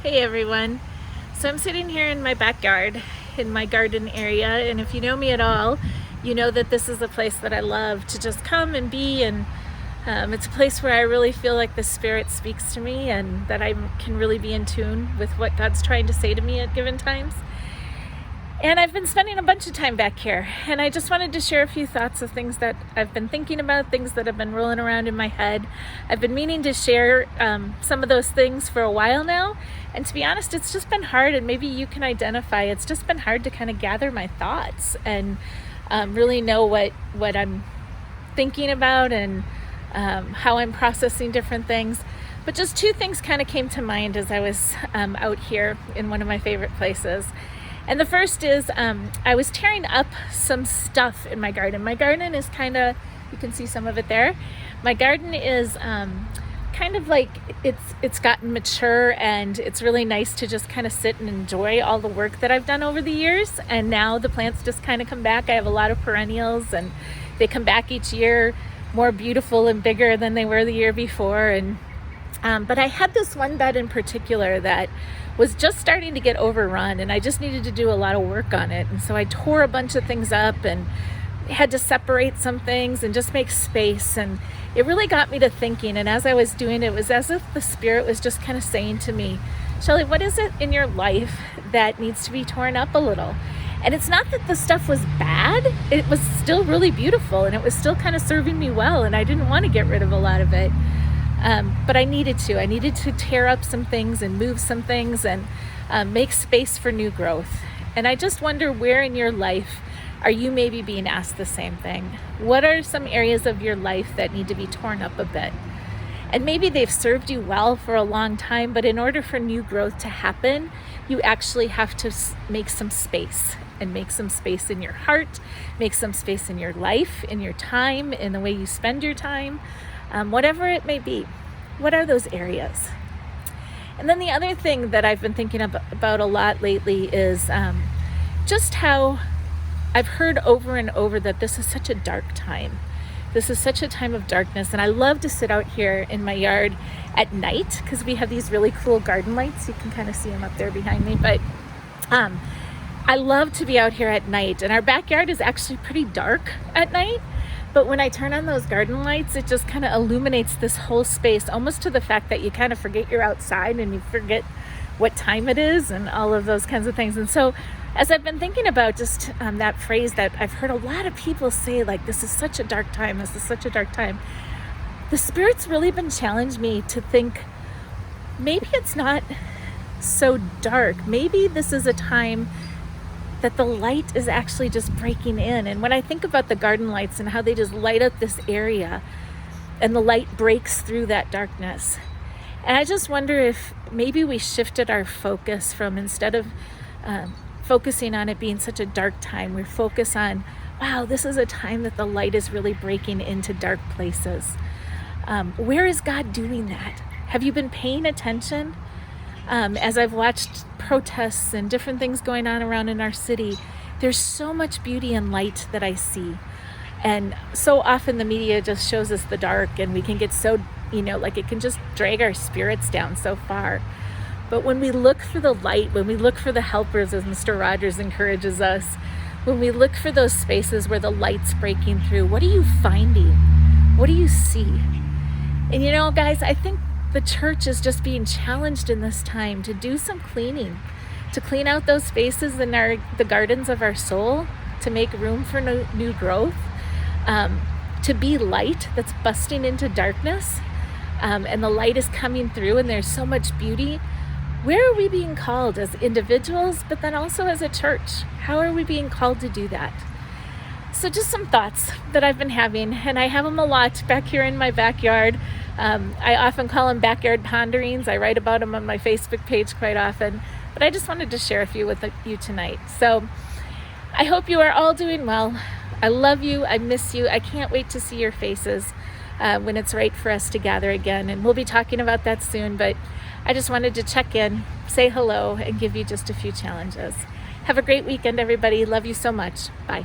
Hey everyone. So I'm sitting here in my backyard in my garden area, and if you know me at all, you know that this is a place that I love to just come and be, and it's a place where I really feel like the Spirit speaks to me and that I can really be in tune with what God's trying to say to me at given times. And I've been spending a bunch of time back here, and I just wanted to share a few thoughts of things that I've been thinking about, things that have been rolling around in my head. I've been meaning to share some of those things for a while now, and to be honest, it's just been hard, and maybe you can identify, it's just been hard to kind of gather my thoughts and really know what I'm thinking about and how I'm processing different things. But just two things kind of came to mind as I was out here in one of my favorite places. And the first is I was tearing up some stuff in my garden. My garden is kind of, you can see some of it there. My garden is kind of like it's gotten mature, and it's really nice to just kind of sit and enjoy all the work that I've done over the years. And now the plants just kind of come back. I have a lot of perennials, and they come back each year more beautiful and bigger than they were the year before. And but I had this one bed in particular that was just starting to get overrun, and I just needed to do a lot of work on it. And so I tore a bunch of things up and had to separate some things and just make space. And it really got me to thinking. And as I was doing it, it was as if the Spirit was just kind of saying to me, Shelly, what is it in your life that needs to be torn up a little? And it's not that the stuff was bad. It was still really beautiful, and it was still kind of serving me well, and I didn't want to get rid of a lot of it. But I needed to tear up some things and move some things and make space for new growth. And I just wonder, where in your life are you maybe being asked the same thing? What are some areas of your life that need to be torn up a bit? And maybe they've served you well for a long time, but in order for new growth to happen, you actually have to make some space, and make some space in your heart, make some space in your life, in your time, in the way you spend your time. Whatever it may be. What are those areas? And then the other thing that I've been thinking about a lot lately is just how I've heard over and over that this is such a dark time. This is such a time of darkness. And I love to sit out here in my yard at night because we have these really cool garden lights. You can kind of see them up there behind me. But I love to be out here at night. And our backyard is actually pretty dark at night. But when I turn on those garden lights, it just kind of illuminates this whole space, almost to the fact that you kind of forget you're outside and you forget what time it is and all of those kinds of things. And so as I've been thinking about just that phrase that I've heard a lot of people say, like, this is such a dark time, this is such a dark time, the Spirit's really been challenging me to think, maybe it's not so dark. Maybe this is a time that the light is actually just breaking in. And when I think about the garden lights and how they just light up this area and the light breaks through that darkness, and I just wonder if maybe we shifted our focus from, instead of focusing on it being such a dark time, we focus on, wow, this is a time that the light is really breaking into dark places. Where is God doing that? Have you been paying attention? As I've watched protests and different things going on around in our city, there's so much beauty and light that I see. And so often the media just shows us the dark, and we can get so, like it can just drag our spirits down so far. But when we look for the light, when we look for the helpers, as Mr. Rogers encourages us, when we look for those spaces where the light's breaking through, what are you finding? What do you see? And guys, I think the church is just being challenged in this time to do some cleaning, to clean out those spaces in the gardens of our soul, to make room for new growth, to be light that's busting into darkness, and the light is coming through, and there's so much beauty. Where are we being called as individuals, but then also as a church? How are we being called to do that? So just some thoughts that I've been having, and I have them a lot back here in my backyard. I often call them backyard ponderings. I write about them on my Facebook page quite often, but I just wanted to share a few with you tonight. So I hope you are all doing well. I love you. I miss you. I can't wait to see your faces when it's right for us to gather again. And we'll be talking about that soon, but I just wanted to check in, say hello, and give you just a few challenges. Have a great weekend, everybody. Love you so much. Bye.